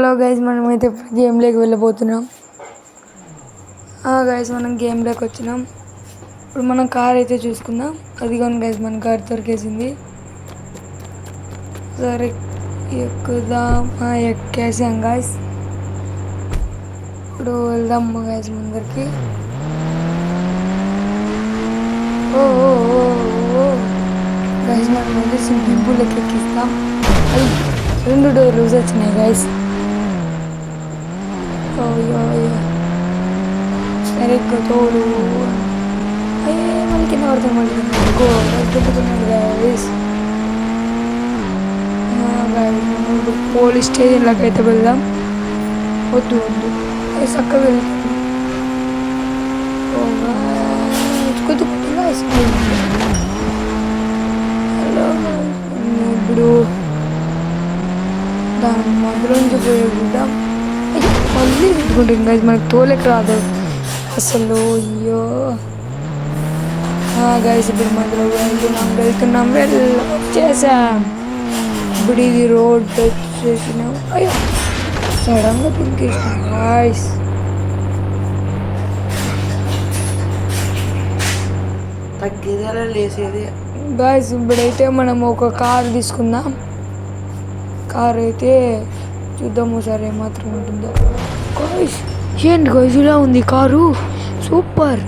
Hello guys, మనమైతే ఇప్పుడు గేమ్లోకి వెళ్ళబోతున్నాం. Guys, మనం గేమ్లోకి వచ్చినాం. ఇప్పుడు మనం కార్ అయితే చూసుకుందాం. అదిగోండి గైస్, మన కార్ దొరికేసింది. సరే ఎక్కుదాం. ఎక్కేసాం గైస్. ఇప్పుడు వెళ్దాం గైస్ ముందరికి. ఓ గైస్, మనమైతే స్విమ్మింగ్ పూల్లోకి ఎక్కిస్తాం. అది 2 డోర్లు వచ్చినాయి గైస్. సరిగ్గా తోడు మళ్ళీ కింద పడతాం. మళ్ళీ దెబ్బతున్నాడు గైస్. ఇప్పుడు పోలీస్ స్టేషన్లోకి అయితే వెళ్దాం. వద్దు చక్కగా వెళ్తాం. ఇప్పుడు దాని మధ్యలో నుంచి పోయేద్దాం. మళ్ళీ తిట్టుకుంటుంది గైస్, మనకు తోలేక రాదు అసలు. అయ్యో గైస్, ఇప్పుడు మధ్యలో వెళ్తున్నాం. వచ్చేసాం. ఇప్పుడు ఇది రోడ్ వచ్చేసినాం. అయ్యో సడన్గా దుంకేసినాం గైస్. తగ్గేదేలా లేసేది గైస్. ఇప్పుడైతే మనం ఒక కారు తీసుకుందాం. కార్ అయితే చూద్దాము సరే ఏమాత్రం ఉంటుందో. గైస్, ఏంటి గైస్ ఇలా ఉంది కారు, సూపర్.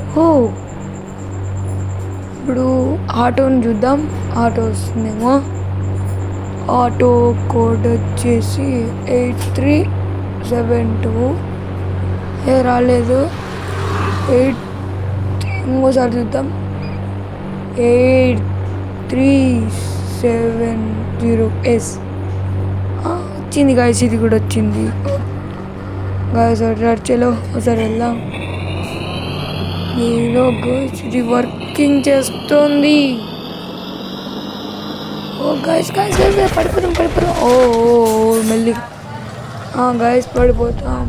ఇప్పుడు ఆటోని చూద్దాం. ఆటో వస్తుందేమో. ఆటో కోడ్ వచ్చేసి 8372. రాలేదు. ఇంకోసారి చూద్దాం. 8370S వచ్చింది గాయస్. ఇది కూడా వచ్చింది గాయస్. చలో ఒకసారి వెళ్దాం. ఏదో గాయస్ ఇది వర్కింగ్ చేస్తుంది. గాయస్ పడిపోతాం. మళ్ళీ గాయస్ పడిపోతాం.